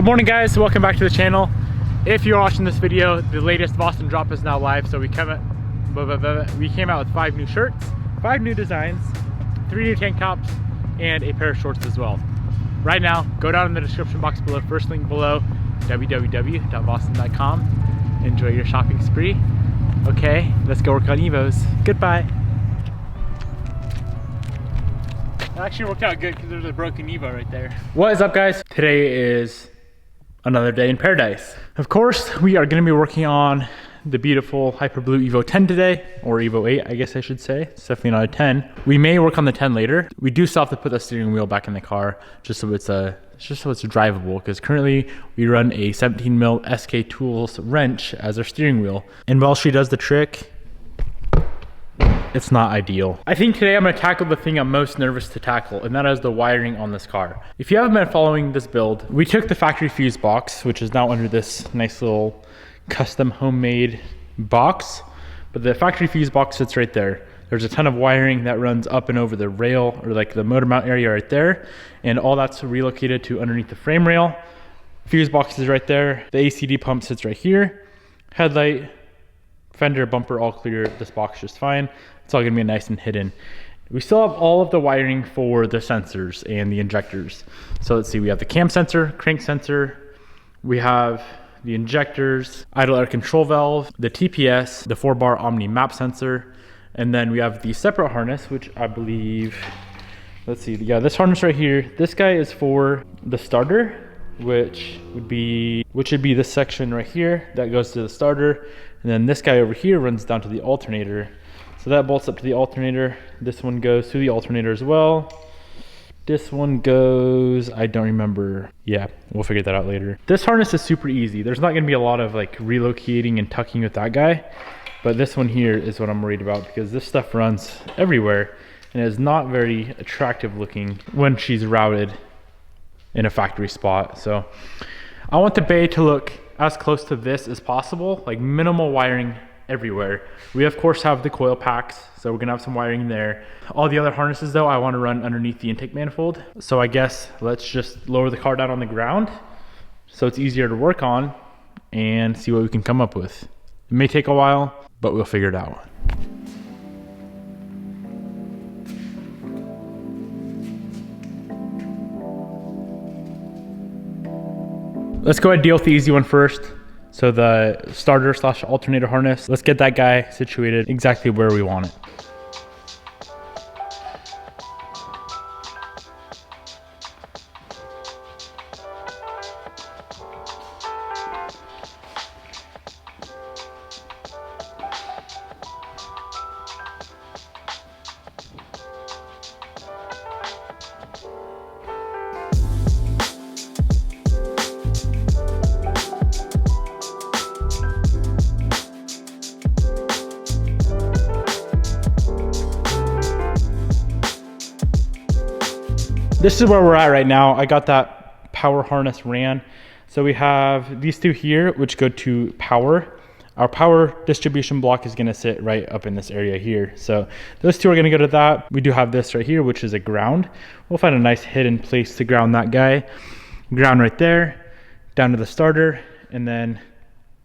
morning guys, welcome back to the channel. If you're watching this video, the latest Boston drop is now live, so we came out with 5 new shirts, 5 new designs, 3 new tank tops, and a pair of shorts as well. Right now, go down in the description box below, first link below, www.boston.com. Enjoy your shopping spree. Okay, let's go work on Evos. Goodbye. It actually worked out good because there's a broken Evo right there. What is up guys? Today is another day in paradise. Of course, we are going to be working on the beautiful Hyper Blue Evo 10 today, or Evo 8, I guess I should say. It's definitely not a 10. We may work on the 10 later. We do still have to put the steering wheel back in the car just so it's drivable, because currently we run a 17mm SK Tools wrench as our steering wheel. And while she does the trick, it's not ideal. I think today I'm going to tackle the thing I'm most nervous to tackle, and that is the wiring on this car. If you haven't been following this build, we took the factory fuse box, which is now under this nice little custom homemade box, but the factory fuse box sits right there. There's a ton of wiring that runs up and over the rail, or like the motor mount area right there, and all that's relocated to underneath the frame rail. Fuse box is right there. The ACD pump sits right here. Headlight, fender, bumper, all clear. This box just fine. It's all gonna be nice and hidden. We still have all of the wiring for the sensors and the injectors. So let's see, we have the cam sensor, crank sensor, we have the injectors, idle air control valve, the TPS, the 4-bar Omni map sensor, and then we have the separate harness, which I believe, let's see, yeah, this harness right here, this guy is for the starter, which would be this section right here that goes to the starter, and then this guy over here runs down to the alternator. So that bolts up to the alternator. This one goes to the alternator as well. This one goes, I don't remember. Yeah, we'll figure that out later. This harness is super easy. There's not gonna be a lot of like relocating and tucking with that guy, but this one here is what I'm worried about, because this stuff runs everywhere and is not very attractive looking when she's routed in a factory spot. So I want the bay to look as close to this as possible, like minimal wiring everywhere. We of course have the coil packs, so we're gonna have some wiring there. All the other harnesses though, I want to run underneath the intake manifold. So I guess let's just lower the car down on the ground so it's easier to work on and see what we can come up with. It may take a while, but we'll figure it out. Let's go ahead and deal with the easy one first. So the starter / alternator harness, let's get that guy situated exactly where we want it. This is where we're at right now. I got that power harness ran. So we have these two here, which go to power. Our power distribution block is gonna sit right up in this area here. So those two are gonna go to that. We do have this right here, which is a ground. We'll find a nice hidden place to ground that guy. Ground right there, down to the starter, and then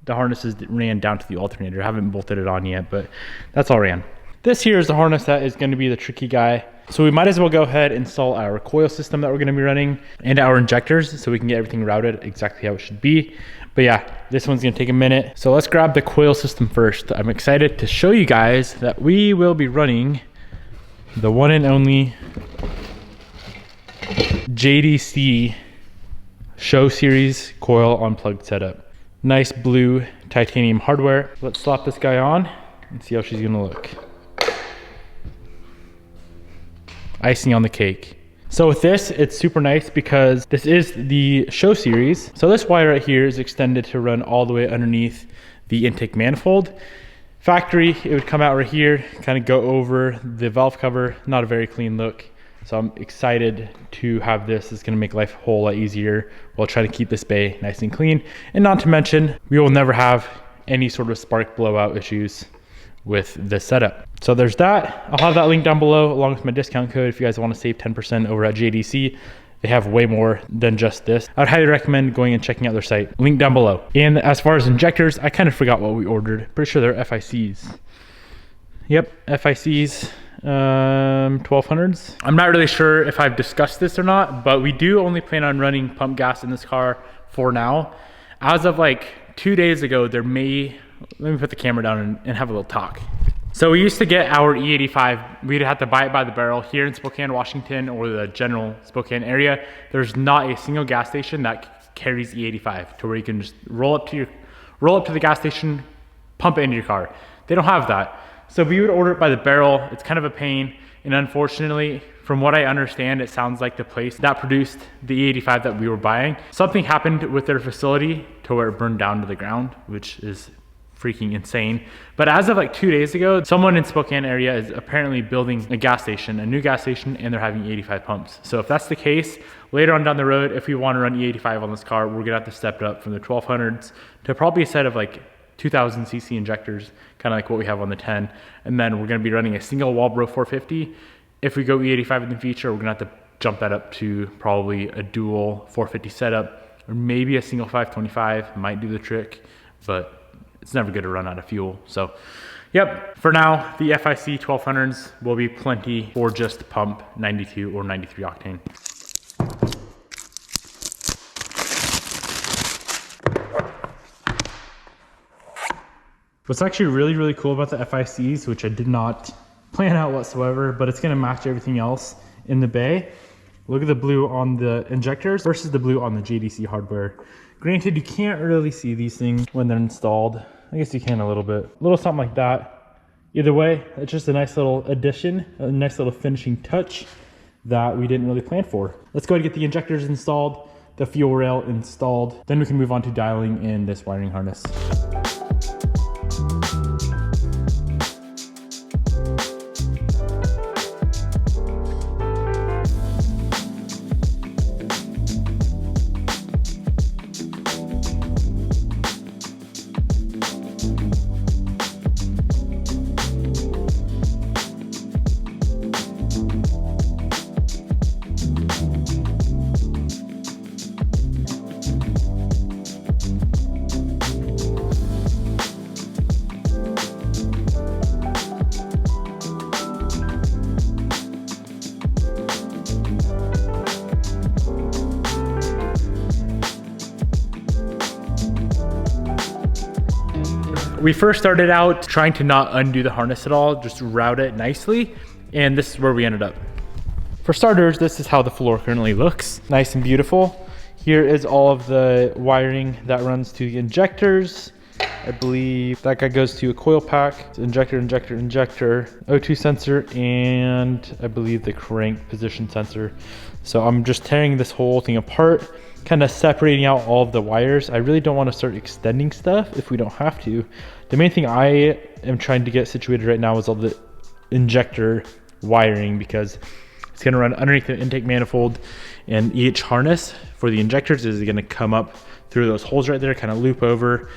the harnesses ran down to the alternator. I haven't bolted it on yet, but that's all ran. This here is the harness that is gonna be the tricky guy. So we might as well go ahead and install our coil system that we're gonna be running and our injectors so we can get everything routed exactly how it should be. But yeah, this one's gonna take a minute. So let's grab the coil system first. I'm excited to show you guys that we will be running the one and only JDC Show Series coil unplugged setup. Nice blue titanium hardware. Let's slap this guy on and see how she's gonna look. Icing on the cake. So with this, it's super nice because this is the Show Series. So this wire right here is extended to run all the way underneath the intake manifold. Factory, it would come out right here, kind of go over the valve cover. Not a very clean look. So I'm excited to have this. It's gonna make life a whole lot easier while trying to keep this bay nice and clean. And not to mention, we will never have any sort of spark blowout issues with this setup. So there's that. I'll have that link down below along with my discount code if you guys want to save 10% over at JDC. They have way more than just this. I would highly recommend going and checking out their site. Link down below. And as far as injectors, I kind of forgot what we ordered. Pretty sure they're FICs. Yep, FICs. 1200s. I'm not really sure if I've discussed this or not, but we do only plan on running pump gas in this car for now. As of like 2 days ago, there may, let me put the camera down and have a little talk. So we used to get our E85, we'd have to buy it by the barrel here in Spokane, Washington, or the general Spokane area. There's not a single gas station that carries E85 to where you can just roll up to the gas station, pump it into your car. They don't have that. So we would order it by the barrel. It's kind of a pain. And unfortunately, from what I understand, it sounds like the place that produced the E85 that we were buying, something happened with their facility to where it burned down to the ground, which is freaking insane. But as of like 2 days ago, someone in Spokane area is apparently building a gas station, a new gas station, and they're having E85 pumps. So if that's the case, later on down the road, if we want to run E85 on this car, we're gonna have to step it up from the 1200s to probably a set of like 2000 cc injectors, kind of like what we have on the 10. And then we're going to be running a single Walbro 450. If we go E85 in the future, we're going to have to jump that up to probably a dual 450 setup, or maybe a single 525 might do the trick, but it's never good to run out of fuel. So yep, for now, the FIC 1200s will be plenty for just pump 92 or 93 octane. What's actually really, really cool about the FICs, which I did not plan out whatsoever, but it's gonna match everything else in the bay. Look at the blue on the injectors versus the blue on the JDC hardware. Granted, you can't really see these things when they're installed. I guess you can a little bit. A little something like that. Either way, it's just a nice little addition, a nice little finishing touch that we didn't really plan for. Let's go ahead and get the injectors installed, the fuel rail installed, then we can move on to dialing in this wiring harness. We first started out trying to not undo the harness at all, just route it nicely, and this is where we ended up. For starters, this is how the floor currently looks. Nice and beautiful. Here is all of the wiring that runs to the injectors. I believe that guy goes to a coil pack, it's injector, O2 sensor, and I believe the crank position sensor. So I'm just tearing this whole thing apart, kind of separating out all of the wires. I really don't want to start extending stuff if we don't have to. The main thing I am trying to get situated right now is all the injector wiring, because it's going to run underneath the intake manifold, and each harness for the injectors is going to come up through those holes right there, kind of loop over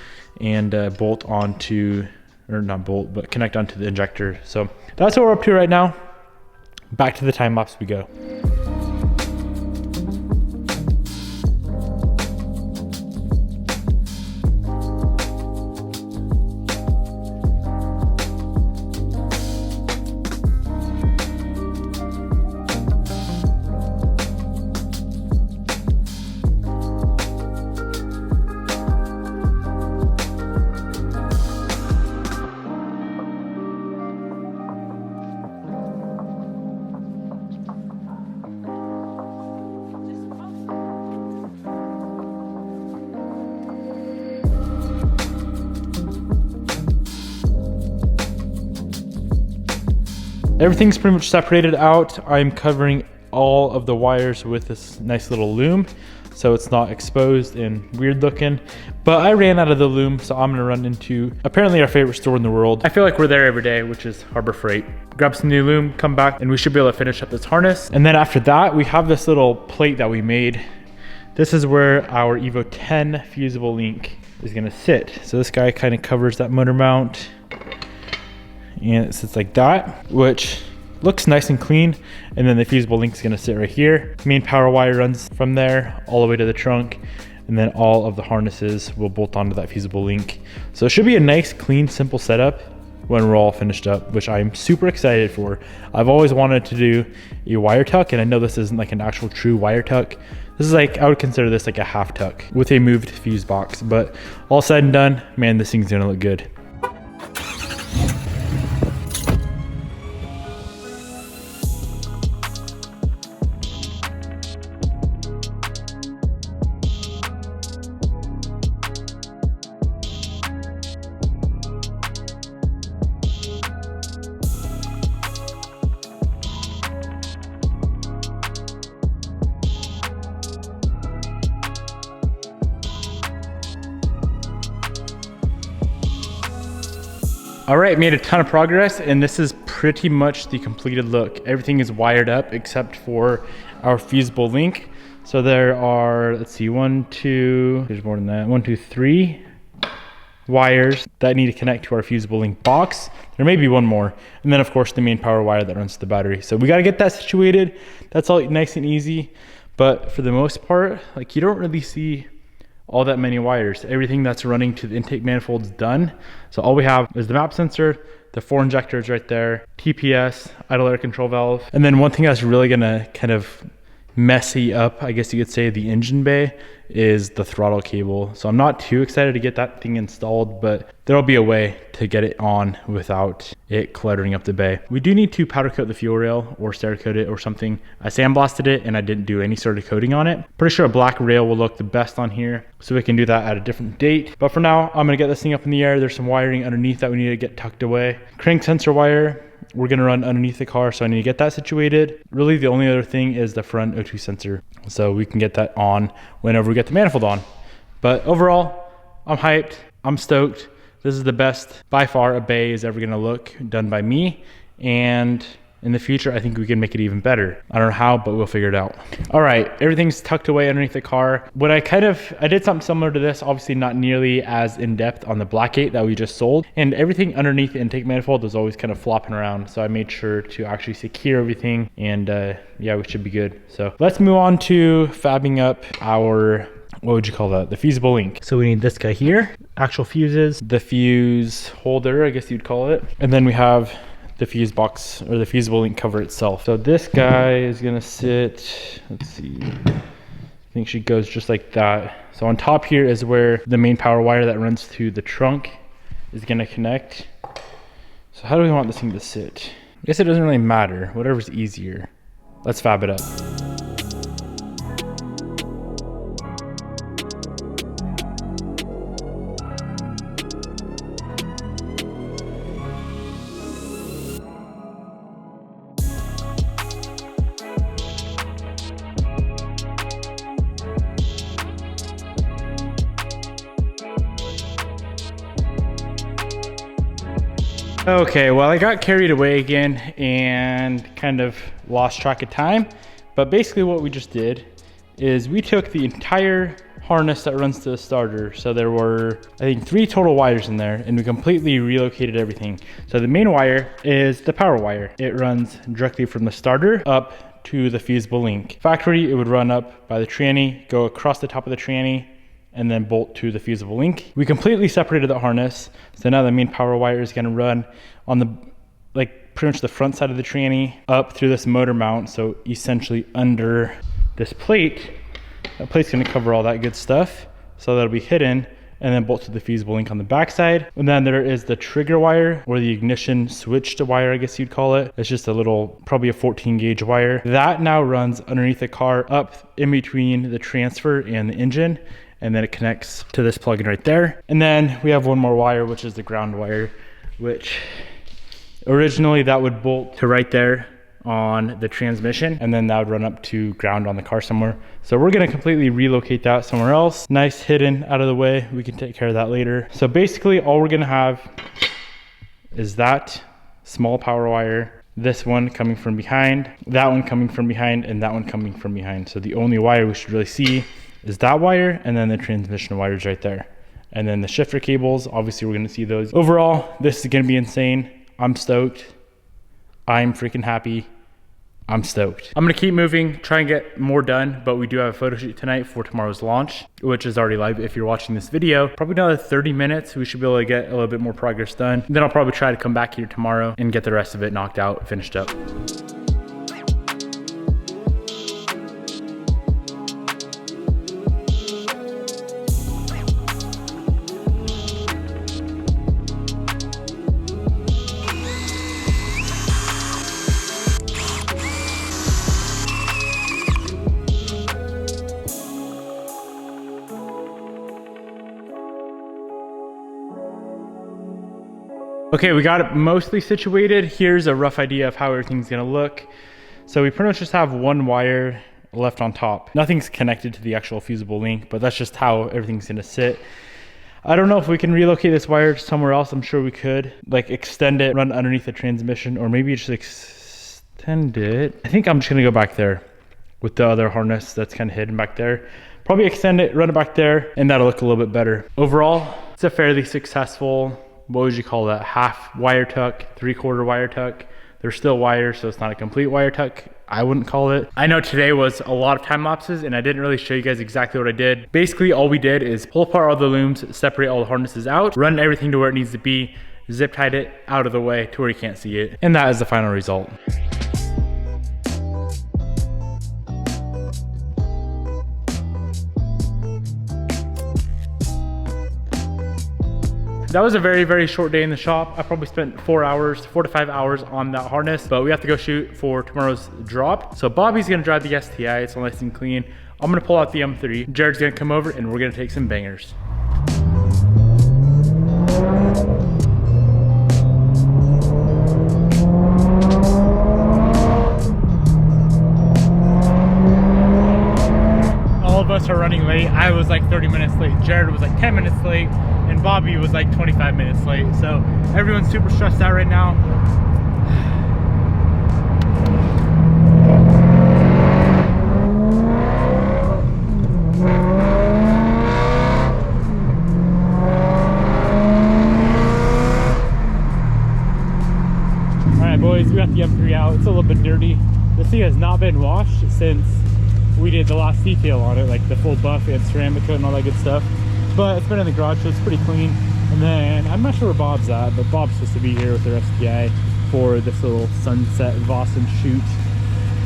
and bolt onto, or not bolt, but connect onto the injector. So that's what we're up to right now. Back to the time lapse we go. Everything's pretty much separated out. I'm covering all of the wires with this nice little loom, so it's not exposed and weird looking. But I ran out of the loom, so I'm gonna run into apparently our favorite store in the world. I feel like we're there every day, which is Harbor Freight. Grab some new loom, come back, and we should be able to finish up this harness. And then after that, we have this little plate that we made. This is where our Evo 10 fusible link is gonna sit. So this guy kind of covers that motor mount, and it sits like that, which looks nice and clean. And then the fusible link is gonna sit right here. Main power wire runs from there all the way to the trunk. And then all of the harnesses will bolt onto that fusible link. So it should be a nice, clean, simple setup when we're all finished up, which I'm super excited for. I've always wanted to do a wire tuck, and I know this isn't like an actual true wire tuck. This is like, I would consider this like a half tuck with a moved fuse box, but all said and done, man, this thing's gonna look good. All right, made a ton of progress, and this is pretty much the completed look. Everything is wired up except for our fusible link. So there are, let's see, there's more than that, 3 wires that need to connect to our fusible link box. There may be one more. And then of course the main power wire that runs to the battery. So we got to get that situated. That's all nice and easy. But for the most part, like, you don't really see all that many wires. Everything that's running to the intake manifold is done. So all we have is the map sensor, the 4 injectors right there, TPS, idle air control valve. And then one thing that's really gonna kind of messy up, I guess you could say, the engine bay is the throttle cable. So I'm not too excited to get that thing installed, but there'll be a way to get it on without it cluttering up the bay. We do need to powder coat the fuel rail or Cerakote it or something. I sandblasted it and I didn't do any sort of coating on it. Pretty sure a black rail will look the best on here, so we can do that at a different date. But for now, I'm gonna get this thing up in the air. There's some wiring underneath that we need to get tucked away. Crank sensor wire, we're gonna run underneath the car, so I need to get that situated. Really, the only other thing is the front O2 sensor, so we can get that on whenever we get the manifold on. But overall, I'm hyped, I'm stoked. This is the best, by far, a bay is ever gonna look done by me. And in the future, I think we can make it even better. I don't know how, but we'll figure it out. All right, everything's tucked away underneath the car. What I did something similar to this, obviously not nearly as in-depth on the Black 8 that we just sold. And everything underneath the intake manifold was always kind of flopping around. So I made sure to actually secure everything, and yeah, we should be good. So let's move on to fabbing up our, what would you call that? The fusible link. So we need this guy here, actual fuses, the fuse holder, I guess you'd call it. And then we have the fuse box, or the fusible link cover itself. So this guy is gonna sit, let's see, I think she goes just like that. So on top here is where the main power wire that runs to the trunk is gonna connect. So how do we want this thing to sit? I guess it doesn't really matter, whatever's easier. Let's fab it up. Okay, well, I got carried away again and kind of lost track of time. But basically what we just did is we took the entire harness that runs to the starter. So there were, I think, 3 total wires in there, and we completely relocated everything. So the main wire is the power wire. It runs directly from the starter up to the fusible link. Factory, it would run up by the tranny, go across the top of the tranny, and then bolt to the fusible link. We completely separated the harness. So now the main power wire is gonna run on the, like, pretty much the front side of the tranny up through this motor mount. So essentially under this plate, that plate's gonna cover all that good stuff. So that'll be hidden, and then bolt to the fusible link on the back side. And then there is the trigger wire, or the ignition switch to wire, I guess you'd call it. It's just a little, probably a 14 gauge wire. That now runs underneath the car up in between the transfer and the engine. And then it connects to this plug-in right there. And then we have one more wire, which is the ground wire, which originally that would bolt to right there on the transmission, and then that would run up to ground on the car somewhere. So we're gonna completely relocate that somewhere else. Nice, hidden, out of the way. We can take care of that later. So basically all we're gonna have is that small power wire, this one coming from behind, that one coming from behind, and that one coming from behind. So the only wire we should really see is that wire, and then the transmission wires right there. And then the shifter cables, obviously we're gonna see those. Overall, this is gonna be insane. I'm stoked. I'm freaking happy. I'm stoked. I'm gonna keep moving, try and get more done, but we do have a photo shoot tonight for tomorrow's launch, which is already live if you're watching this video. Probably another 30 minutes, we should be able to get a little bit more progress done. Then I'll probably try to come back here tomorrow and get the rest of it knocked out, finished up. Okay, we got it mostly situated. Here's a rough idea of how everything's gonna look. So we pretty much just have one wire left on top. Nothing's connected to the actual fusible link, but that's just how everything's gonna sit. I don't know if we can relocate this wire somewhere else. I'm sure we could. Like extend it, run underneath the transmission, or maybe just extend it. I think I'm just gonna go back there with the other harness that's kind of hidden back there. Probably extend it, run it back there, and that'll look a little bit better. Overall, it's a fairly successful, what would you call that? Half wire tuck, 3/4 wire tuck. There's still wires, so it's not a complete wire tuck, I wouldn't call it. I know today was a lot of time lapses and I didn't really show you guys exactly what I did. Basically, all we did is pull apart all the looms, separate all the harnesses out, run everything to where it needs to be, zip tied it out of the way to where you can't see it. And that is the final result. That was a very, very short day in the shop. I probably spent 4 to 5 hours on that harness, but we have to go shoot for tomorrow's drop. So Bobby's gonna drive the STI, it's all nice and clean. I'm gonna pull out the M3. Jared's gonna come over and we're gonna take some bangers. All of us are running late. I was like 30 minutes late. Jared was like 10 minutes late. And Bobby was like 25 minutes late. So everyone's super stressed out right now. All right, boys, we got the M3 out. It's a little bit dirty. This thing has not been washed since we did the last detail on it, like the full buff and ceramic coat and all that good stuff. But it's been in the garage, so it's pretty clean. And then I'm not sure where Bob's at, but Bob's supposed to be here with their STI for this little sunset Vossen shoot.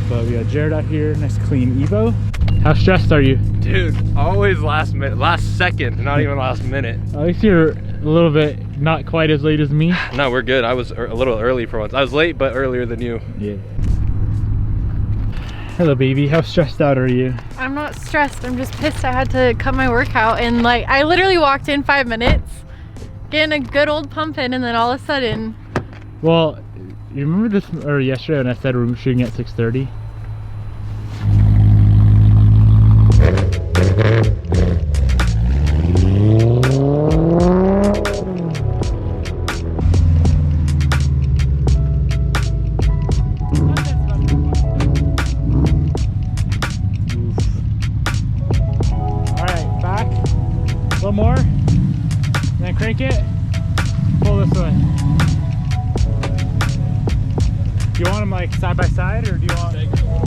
But we got Jared out here, nice clean Evo. How stressed are you? Dude, always last minute, last second, not even last minute. At least you're a little bit not quite as late as me. No, we're good. I was a little early for once. I was late, but earlier than you. Yeah. Hello, baby. How stressed out are you? I'm not stressed. I'm just pissed I had to cut my workout. And like, I literally walked in 5 minutes, getting a good old pump in, and then all of a sudden. Well, you remember this, or yesterday when I said we're shooting at 6:30? More, and then crank it, pull this way. Do you want them like side by side, or do you want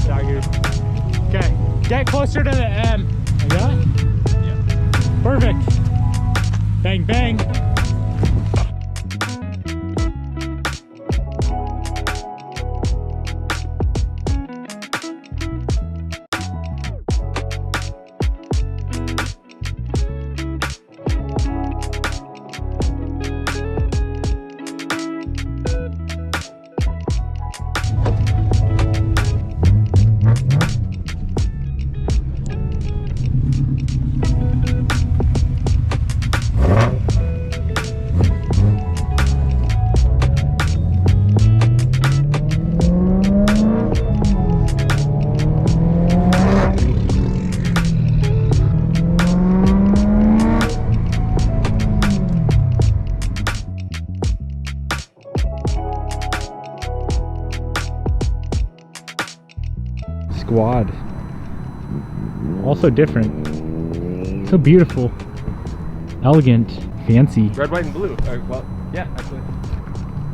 staggered? Okay, get closer to the M. Like that? Yeah. Perfect. Bang, bang. Squad. Also different. So beautiful. Elegant. Fancy. Red, white, and blue. Well, yeah, actually.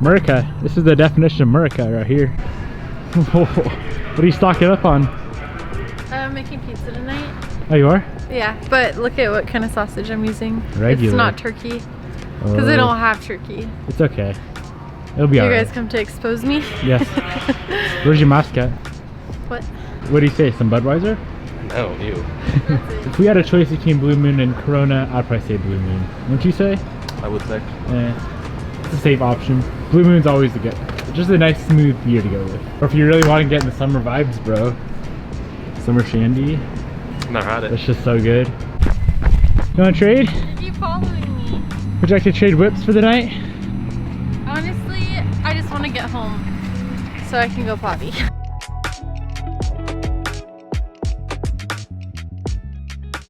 America. This is the definition of America right here. What are you stocking up on? I'm making pizza tonight. Oh, you are? Yeah, but look at what kind of sausage I'm using. Regular. It's not turkey. Because they don't have turkey. It's okay. It'll be alright. You guys come to expose me? Yes. Where's your mask at? What? What do you say? Some Budweiser? No, you. If we had a choice between Blue Moon and Corona, I'd probably say Blue Moon. Wouldn't you say? I would say. It's a safe option. Blue Moon's always the good. Just a nice smooth beer to go with. Or if you really want to get in the summer vibes, bro. Summer shandy. Never had it. That's just so good. You want to trade? Are you following me? Would you like to trade whips for the night? Honestly, I just want to get home so I can go potty.